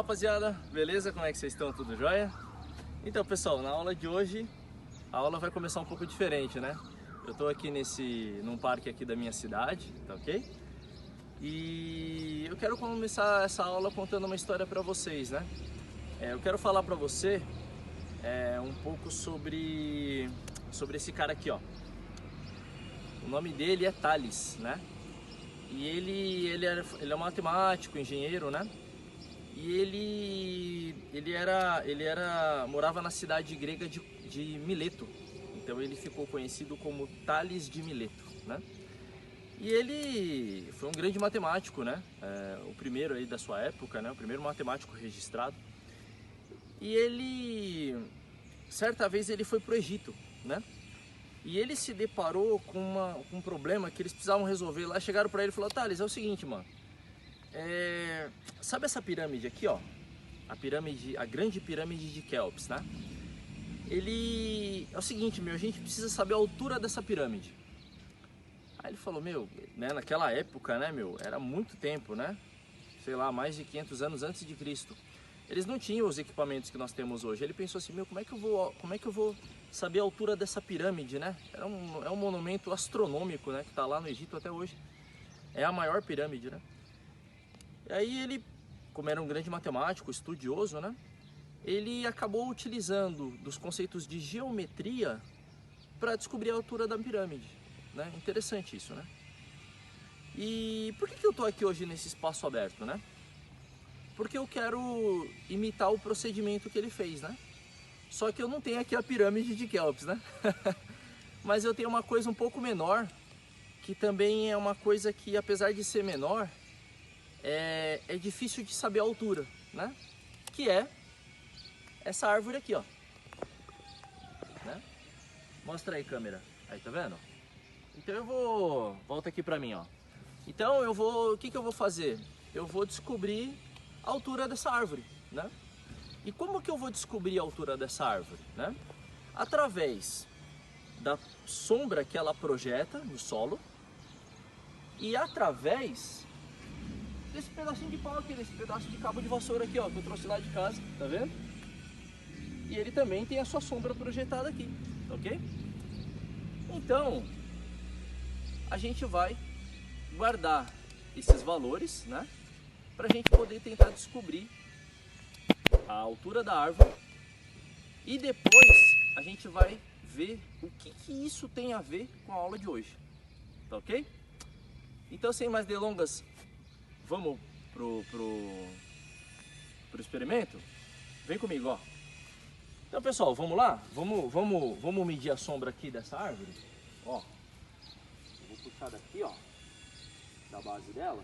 rapaziada, beleza? Como é que vocês estão? Tudo jóia? Então pessoal, na aula de hoje, a aula vai começar um pouco diferente, né? Eu tô aqui num parque aqui da minha cidade, tá ok? E eu quero começar essa aula contando uma história pra vocês, né? Eu quero falar pra você um pouco sobre esse cara aqui, ó. O nome dele é Thales, né? E ele é matemático, engenheiro, né? E ele morava na cidade grega de Mileto. Então ele ficou conhecido como Tales de Mileto, né? E ele foi um grande matemático, né? O primeiro aí da sua época, né? O primeiro matemático registrado. E certa vez ele foi para o Egito, né? E ele se deparou com um problema que eles precisavam resolver lá. Chegaram para ele e falaram: Thales, é o seguinte, mano. Sabe essa pirâmide aqui, ó? A grande pirâmide de Quéops, né? É o seguinte, a gente precisa saber a altura dessa pirâmide. Aí ele falou, né, naquela época, né, era muito tempo, né? Sei lá, mais de 500 anos antes de Cristo. Eles não tinham os equipamentos que nós temos hoje. Ele pensou assim, como é que eu vou saber a altura dessa pirâmide, né? É um monumento astronômico, né, que está lá no Egito até hoje. É a maior pirâmide, né? E aí ele, como era um grande matemático, estudioso, né? Ele acabou utilizando dos conceitos de geometria para descobrir a altura da pirâmide, né? Interessante isso, né? E por que eu estou aqui hoje nesse espaço aberto, né? Porque eu quero imitar o procedimento que ele fez, né? Só que eu não tenho aqui a pirâmide de Quéops, né? Mas eu tenho uma coisa um pouco menor, que também é uma coisa que, apesar de ser menor, é difícil de saber a altura, né? Que é essa árvore aqui, ó. Né? Mostra aí, câmera. Aí, tá vendo? Então volta aqui pra mim, ó. Então o que eu vou fazer? Eu vou descobrir a altura dessa árvore, né? E como que eu vou descobrir a altura dessa árvore, né? Através da sombra que ela projeta no solo e através desse pedacinho de pau aqui, desse pedaço de cabo de vassoura aqui, ó, que eu trouxe lá de casa, tá vendo? E ele também tem a sua sombra projetada aqui, ok? Então, a gente vai guardar esses valores, né? Pra gente poder tentar descobrir a altura da árvore. E depois a gente vai ver o que isso tem a ver com a aula de hoje, tá ok? Então, sem mais delongas, vamos pro experimento? Vem comigo, ó. Então, pessoal, vamos lá? Vamos medir a sombra aqui dessa árvore. Ó, eu vou puxar daqui, ó, da base dela.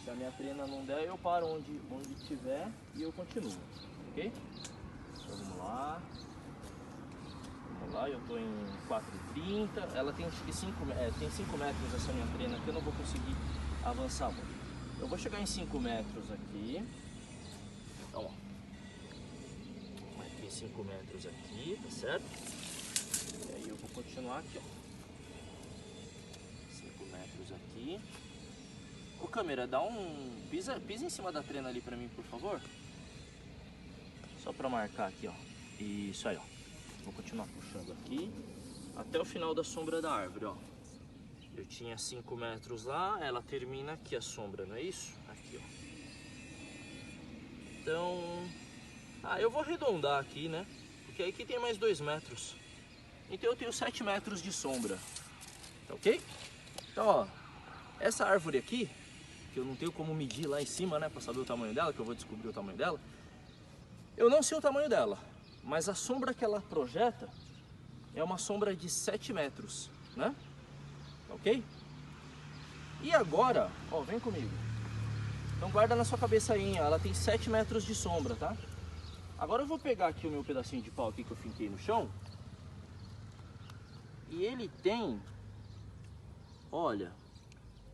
Se a minha trena não der, eu paro onde tiver e eu continuo, ok? Então, vamos lá. Vamos lá, eu tô em 4,30. Ela tem acho que 5 metros essa minha trena aqui, eu não vou conseguir avançar muito. Eu vou chegar em 5 metros aqui. Então, ó. 5 metros aqui, tá certo? E aí eu vou continuar aqui, ó. 5 metros aqui. Ô câmera, pisa em cima da trena ali pra mim, por favor. Só pra marcar aqui, ó. Isso aí, ó. Vou continuar puxando aqui até o final da sombra da árvore, ó. Eu tinha 5 metros lá, ela termina aqui a sombra, não é isso? Aqui, ó. Então... eu vou arredondar aqui, né? Porque aqui tem mais 2 metros. Então eu tenho 7 metros de sombra. Tá ok? Então, ó, essa árvore aqui, que eu não tenho como medir lá em cima, né? Pra saber o tamanho dela, que eu vou descobrir o tamanho dela. Eu não sei o tamanho dela, mas a sombra que ela projeta é uma sombra de 7 metros, né? Tá ok? E agora, ó, vem comigo. Então guarda na sua cabeça aí, ó, ela tem 7 metros de sombra, tá? Agora eu vou pegar aqui o meu pedacinho de pau aqui que eu finquei no chão. E ele tem, olha,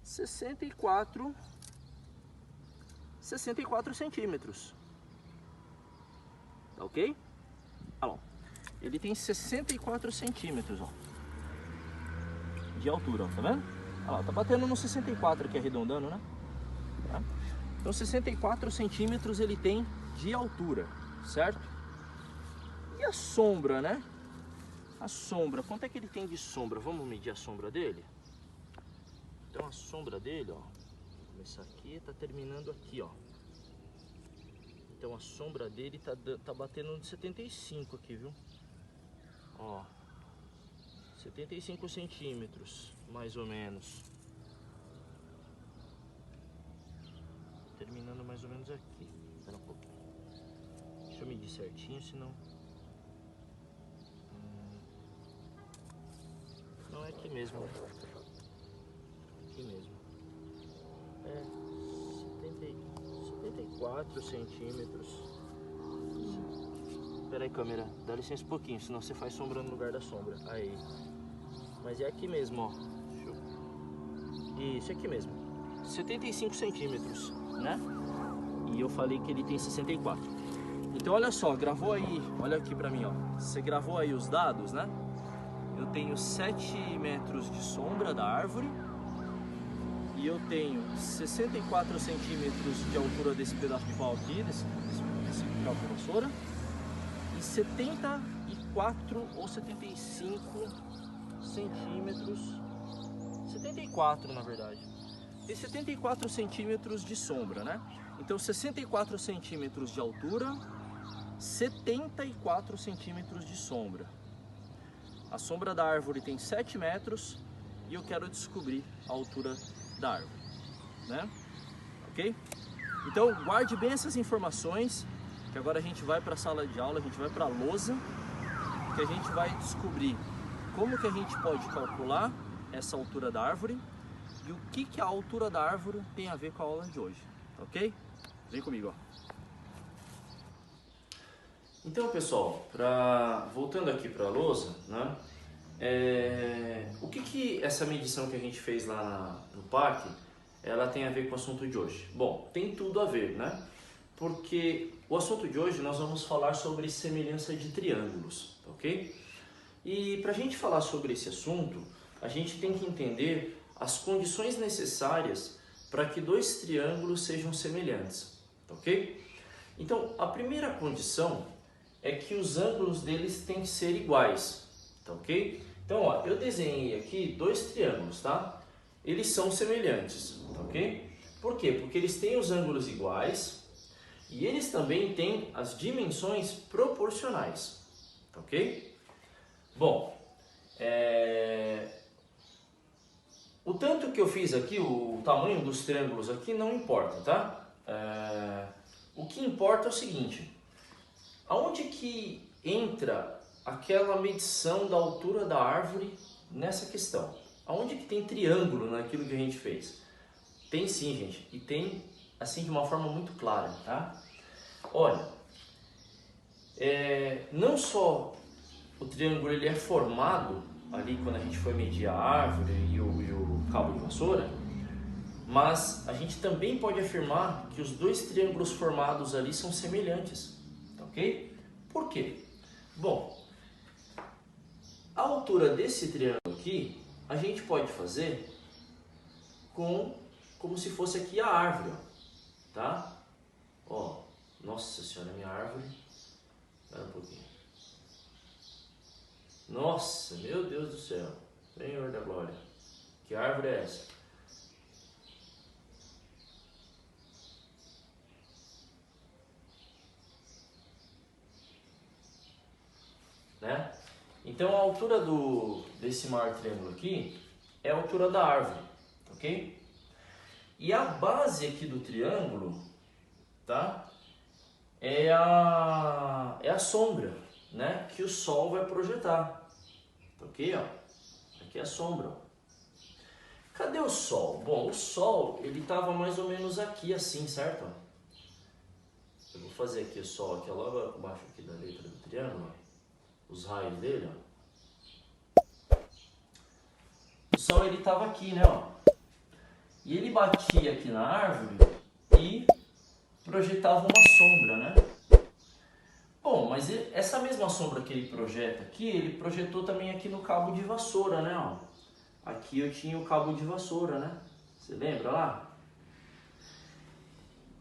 64 centímetros. Tá ok? Olha lá. Ele tem 64 centímetros, ó, de altura, ó, tá vendo? Olha lá, tá batendo no 64 aqui, arredondando, né? Tá? Então 64 centímetros ele tem de altura, certo? E a sombra, né? A sombra, quanto é que ele tem de sombra? Vamos medir a sombra dele? Então a sombra dele, ó, vou começar aqui, tá terminando aqui, ó. Então a sombra dele tá batendo no 75 aqui, viu? Ó, 75 centímetros, mais ou menos. Terminando mais ou menos aqui. Espera um pouquinho. Deixa eu medir certinho, senão... Não, é aqui mesmo, né? Aqui mesmo. É 74 centímetros. Espera aí, câmera, dá licença um pouquinho, senão você faz sombra no lugar da sombra. Aí. Mas é aqui mesmo, ó. Isso, aqui mesmo. 75 centímetros, né? E eu falei que ele tem 64. Então olha só, gravou aí, olha aqui pra mim, ó. Você gravou aí os dados, né? Eu tenho 7 metros de sombra da árvore. E eu tenho 64 centímetros de altura desse pedaço de pau aqui, desse cabo de vassoura. E 74 ou 75 centímetros, 74 na verdade. Tem 74 centímetros de sombra, né? Então 64 centímetros de altura, 74 centímetros de sombra. A sombra da árvore tem 7 metros e eu quero descobrir a altura da árvore, né? Ok? Então guarde bem essas informações, que agora a gente vai para a sala de aula, a gente vai para a lousa, que a gente vai descobrir como que a gente pode calcular essa altura da árvore e o que a altura da árvore tem a ver com a aula de hoje, ok? Vem comigo, ó. Então, pessoal, voltando aqui para a lousa, né? O que essa medição que a gente fez lá no parque, ela tem a ver com o assunto de hoje? Bom, tem tudo a ver, né? Porque o assunto de hoje nós vamos falar sobre semelhança de triângulos, ok? E para a gente falar sobre esse assunto, a gente tem que entender as condições necessárias para que dois triângulos sejam semelhantes, ok? Então, a primeira condição é que os ângulos deles têm que ser iguais, tá ok? Então, ó, eu desenhei aqui dois triângulos, tá? Eles são semelhantes, tá ok? Por quê? Porque eles têm os ângulos iguais e eles também têm as dimensões proporcionais, tá ok? Bom, o tanto que eu fiz aqui, o tamanho dos triângulos aqui não importa, tá? O que importa é o seguinte, aonde que entra aquela medição da altura da árvore nessa questão? Aonde que tem triângulo naquilo que a gente fez? Tem sim, gente, e tem assim de uma forma muito clara, tá? Olha, não só o triângulo ele é formado ali quando a gente foi medir a árvore e o cabo de vassoura, mas a gente também pode afirmar que os dois triângulos formados ali são semelhantes, ok? Por quê? Bom, a altura desse triângulo aqui a gente pode fazer como se fosse aqui a árvore, ó, tá? Ó, nossa senhora, minha árvore. Espera um pouquinho. Nossa, meu Deus do céu. Senhor da glória. Que árvore é essa? Né? Então a altura desse maior triângulo aqui é a altura da árvore, ok? E a base aqui do triângulo, tá? É a sombra, né? Que o sol vai projetar, ok? Ó, aqui é a sombra. Ó. Cadê o sol? Bom, o sol ele estava mais ou menos aqui assim, certo? Eu vou fazer aqui o sol aqui logo abaixo aqui da letra do triângulo, ó. Os raios dele, ó. O sol ele estava aqui, né, ó. E ele batia aqui na árvore e projetava uma sombra, né? Bom, mas essa mesma sombra que ele projeta aqui, ele projetou também aqui no cabo de vassoura, né, ó. Aqui eu tinha o cabo de vassoura, né? Você lembra lá?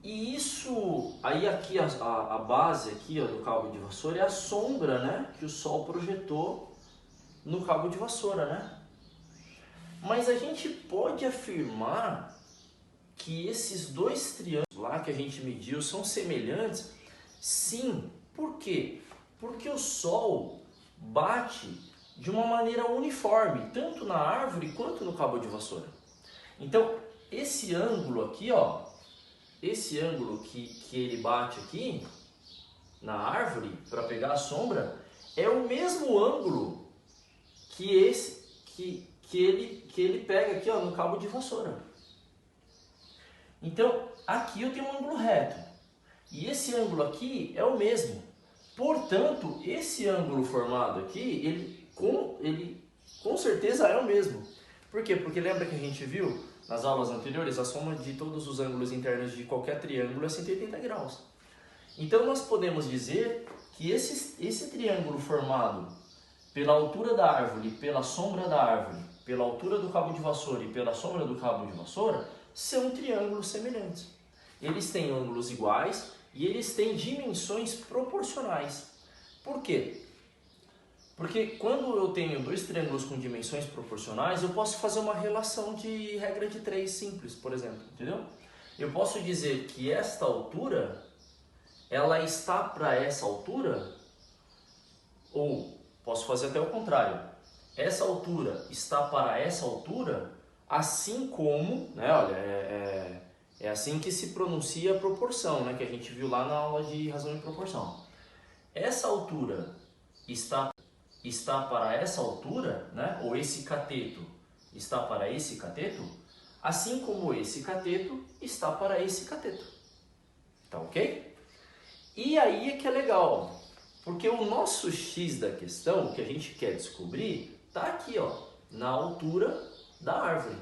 E isso, aí aqui a base aqui, ó, do cabo de vassoura é a sombra, né, que o Sol projetou no cabo de vassoura, né? Mas a gente pode afirmar que esses dois triângulos lá que a gente mediu são semelhantes? Sim. Por quê? Porque o Sol bate de uma maneira uniforme, tanto na árvore quanto no cabo de vassoura. Então, esse ângulo aqui, ó, esse ângulo que ele bate aqui na árvore para pegar a sombra é o mesmo ângulo que ele pega aqui, ó, no cabo de vassoura. Então, aqui eu tenho um ângulo reto e esse ângulo aqui é o mesmo. Portanto, esse ângulo formado aqui, ele com certeza é o mesmo. Por quê? Porque lembra que a gente viu nas aulas anteriores, a soma de todos os ângulos internos de qualquer triângulo é 180 graus. Então nós podemos dizer que esse triângulo formado pela altura da árvore, pela sombra da árvore, pela altura do cabo de vassoura e pela sombra do cabo de vassoura, são triângulos semelhantes. Eles têm ângulos iguais e eles têm dimensões proporcionais. Por quê? Porque quando eu tenho dois triângulos com dimensões proporcionais, eu posso fazer uma relação de regra de 3 simples, por exemplo, entendeu? Eu posso dizer que esta altura, ela está para essa altura, ou posso fazer até o contrário. Essa altura está para essa altura, assim como, né, olha, é assim que se pronuncia a proporção, né, que a gente viu lá na aula de razão e proporção. Essa altura está para essa altura, né? Ou esse cateto está para esse cateto, assim como esse cateto está para esse cateto. Tá ok? E aí é que é legal, porque o nosso x da questão, que a gente quer descobrir, tá aqui, ó, na altura da árvore.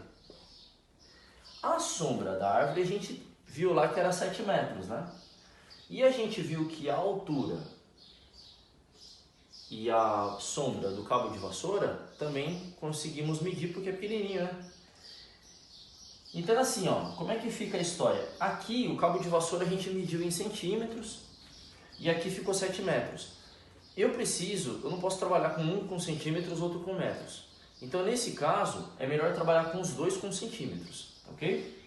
A sombra da árvore a gente viu lá que era 7 metros, né? E a gente viu que a altura e a sombra do cabo de vassoura também conseguimos medir porque é pequenininho, né? Então assim, ó, como é que fica a história? Aqui o cabo de vassoura a gente mediu em centímetros e aqui ficou 7 metros. Eu não posso trabalhar com um com centímetros, outro com metros. Então nesse caso é melhor trabalhar com os dois com centímetros, ok?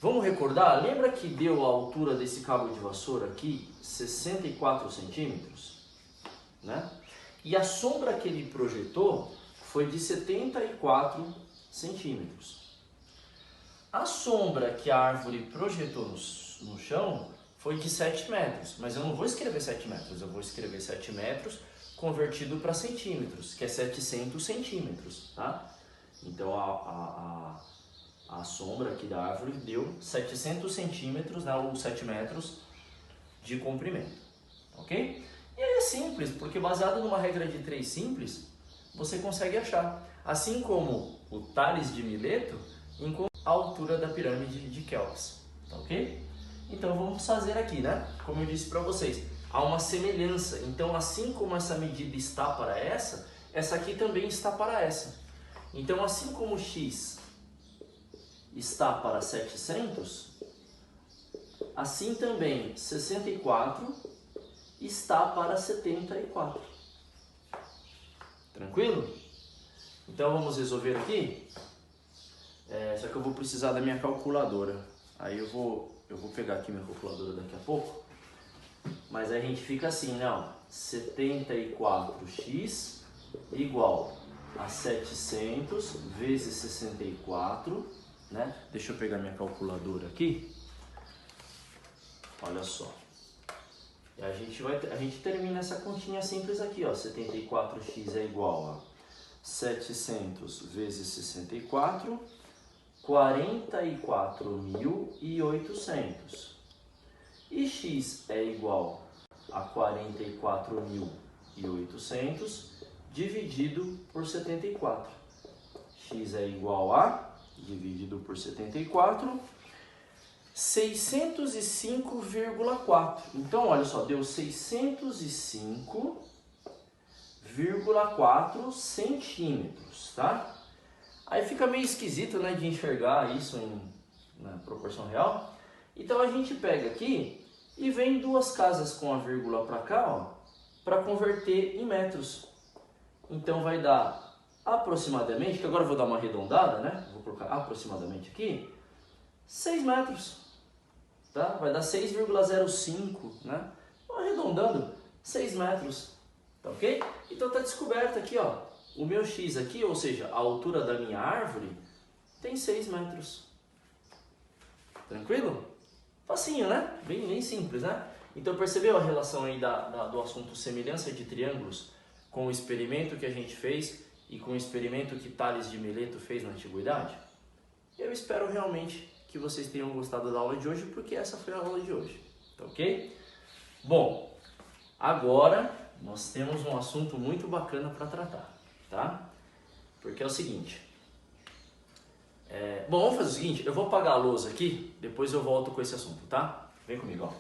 Vamos recordar? Lembra que deu a altura desse cabo de vassoura aqui 64 centímetros? Né? E a sombra que ele projetou foi de 74 centímetros. A sombra que a árvore projetou no chão foi de 7 metros, mas eu não vou escrever 7 metros, eu vou escrever 7 metros convertido para centímetros, que é 700 centímetros, tá? Então a sombra aqui da árvore deu 700 centímetros, né, ou 7 metros de comprimento, ok? E aí é simples, porque baseado numa regra de 3 simples, você consegue achar. Assim como o Tales de Mileto encontrou a altura da pirâmide de Quéops, tá ok? Então vamos fazer aqui, né? Como eu disse para vocês, há uma semelhança. Então assim como essa medida está para essa aqui também está para essa. Então assim como x está para 700, assim também 64 está para 74. Tranquilo? Então vamos resolver aqui. Só que eu vou precisar da minha calculadora. Aí eu vou pegar aqui minha calculadora daqui a pouco. Mas aí a gente fica assim, né? Ó, 74x igual a 700 vezes 64, né? Deixa eu pegar minha calculadora aqui. Olha só. E a gente termina essa continha simples aqui, ó. 74x é igual a 700 vezes 64, 44.800. E x é igual a 44.800 dividido por 74. X é igual a, dividido por 74, 605,4. Então, olha só, deu 605,4 centímetros, tá? Aí fica meio esquisito, né, de enxergar isso na proporção real. Então a gente pega aqui e vem duas casas com a vírgula para cá, ó, para converter em metros. Então vai dar aproximadamente, que agora eu vou dar uma arredondada, né? Vou colocar aproximadamente aqui, 6 metros. Tá? Vai dar 6,05, né? Arredondando, 6 metros. Tá ok? Então tá descoberto aqui, ó. O meu X aqui, ou seja, a altura da minha árvore, tem 6 metros. Tranquilo? Facinho, né? Bem simples, né? Então percebeu a relação aí do assunto semelhança de triângulos com o experimento que a gente fez e com o experimento que Tales de Mileto fez na antiguidade? Eu espero realmente que vocês tenham gostado da aula de hoje, porque essa foi a aula de hoje. Tá ok? Bom, agora nós temos um assunto muito bacana para tratar, tá? Porque é o seguinte... Bom, vamos fazer o seguinte, eu vou apagar a lousa aqui, depois eu volto com esse assunto, tá? Vem comigo, ó.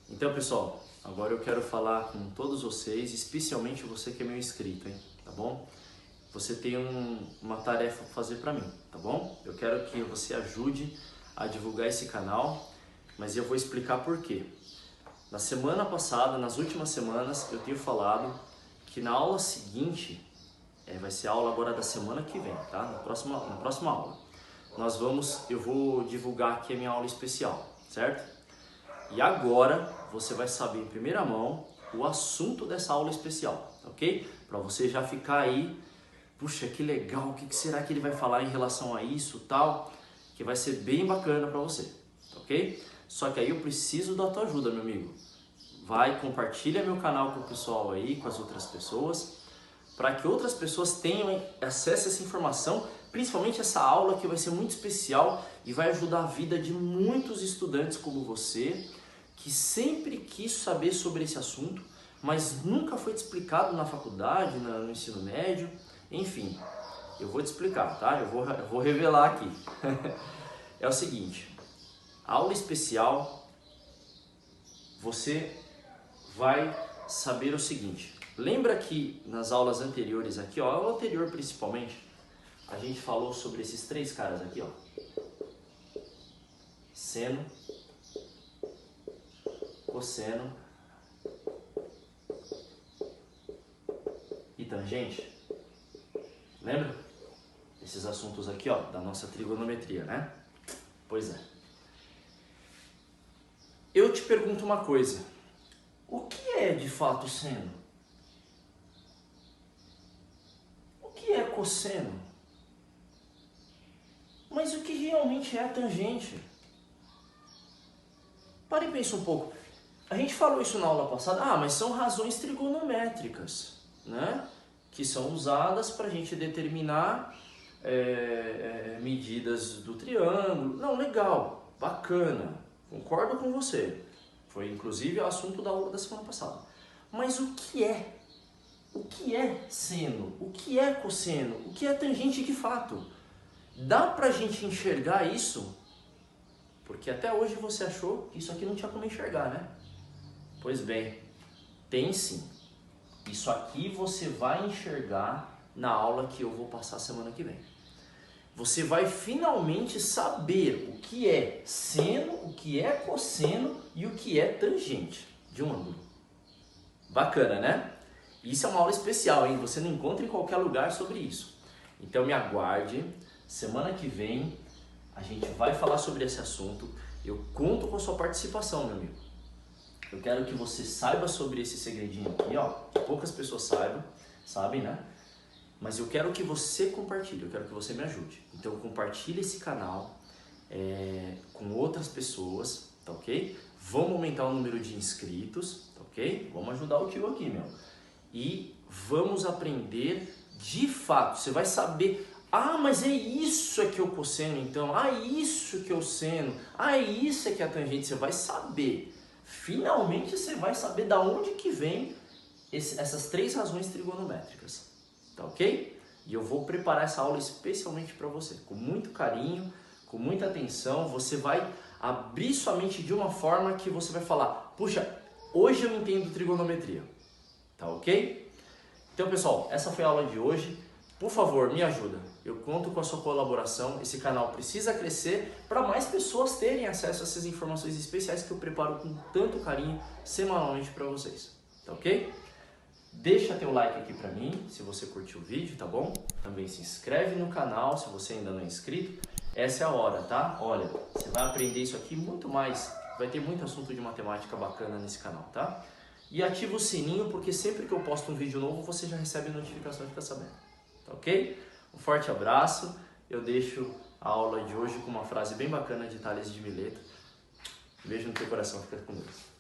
Então, pessoal, agora eu quero falar com todos vocês, especialmente você que é meu inscrito, hein? Tá bom? Você tem uma tarefa para fazer para mim, tá bom? Eu quero que você ajude a divulgar esse canal, mas eu vou explicar por quê. Na semana passada, nas últimas semanas, eu tenho falado que na aula seguinte, vai ser a aula agora da semana que vem, tá? Na próxima aula. Eu vou divulgar aqui a minha aula especial, certo? E agora você vai saber em primeira mão o assunto dessa aula especial, ok? Para você já ficar aí, puxa, que legal, o que será que ele vai falar em relação a isso, tal, que vai ser bem bacana para você, ok? Só que aí eu preciso da tua ajuda, meu amigo. Compartilha meu canal com o pessoal aí, com as outras pessoas, para que outras pessoas tenham acesso a essa informação, principalmente essa aula que vai ser muito especial e vai ajudar a vida de muitos estudantes como você, que sempre quis saber sobre esse assunto, mas nunca foi te explicado na faculdade, no ensino médio, enfim, eu vou te explicar, tá? Eu vou revelar aqui. É o seguinte, a aula especial, você vai saber o seguinte, lembra que nas aulas anteriores aqui, ó, a aula anterior principalmente, a gente falou sobre esses três caras aqui, ó. Seno, cosseno e tangente. Lembra? Esses assuntos aqui, ó, da nossa trigonometria, né? Pois é. Eu te pergunto uma coisa. O que é de fato seno? O que é cosseno? Mas o que realmente é a tangente? Pare e pense um pouco. A gente falou isso na aula passada. Mas são razões trigonométricas, né? Que são usadas para a gente determinar medidas do triângulo. Não, legal, bacana, concordo com você. Foi inclusive o assunto da aula da semana passada. Mas o que é? O que é seno? O que é cosseno? O que é tangente de fato? Dá pra gente enxergar isso? Porque até hoje você achou que isso aqui não tinha como enxergar, né? Pois bem, tem sim. Isso aqui você vai enxergar na aula que eu vou passar semana que vem. Você vai finalmente saber o que é seno, o que é cosseno e o que é tangente de um ângulo. Bacana, né? Isso é uma aula especial, hein? Você não encontra em qualquer lugar sobre isso. Então me aguarde. Semana que vem a gente vai falar sobre esse assunto. Eu conto com a sua participação, meu amigo. Eu quero que você saiba sobre esse segredinho aqui, ó. Poucas pessoas sabem, né? Mas eu quero que você compartilhe, eu quero que você me ajude. Então compartilhe esse canal com outras pessoas, tá ok? Vamos aumentar o número de inscritos, tá ok? Vamos ajudar o tio aqui, meu. E vamos aprender de fato. Você vai saber... mas é isso que é o cosseno, então. Isso que é o seno. Isso é que é a tangente. Você vai saber. Finalmente você vai saber da onde que vem essas três razões trigonométricas. Tá ok? E eu vou preparar essa aula especialmente para você. Com muito carinho, com muita atenção. Você vai abrir sua mente de uma forma que você vai falar: puxa, hoje eu entendo trigonometria. Tá ok? Então, pessoal, essa foi a aula de hoje. Por favor, me ajuda. Eu conto com a sua colaboração. Esse canal precisa crescer para mais pessoas terem acesso a essas informações especiais que eu preparo com tanto carinho semanalmente para vocês. Tá ok? Deixa teu like aqui para mim, se você curtiu o vídeo, tá bom? Também se inscreve no canal, se você ainda não é inscrito. Essa é a hora, tá? Olha, você vai aprender isso aqui muito mais. Vai ter muito assunto de matemática bacana nesse canal, tá? E ativa o sininho, porque sempre que eu posto um vídeo novo, você já recebe notificação e fica sabendo. Tá ok? Um forte abraço. Eu deixo a aula de hoje com uma frase bem bacana de Tales de Mileto. Beijo no teu coração, fica com Deus.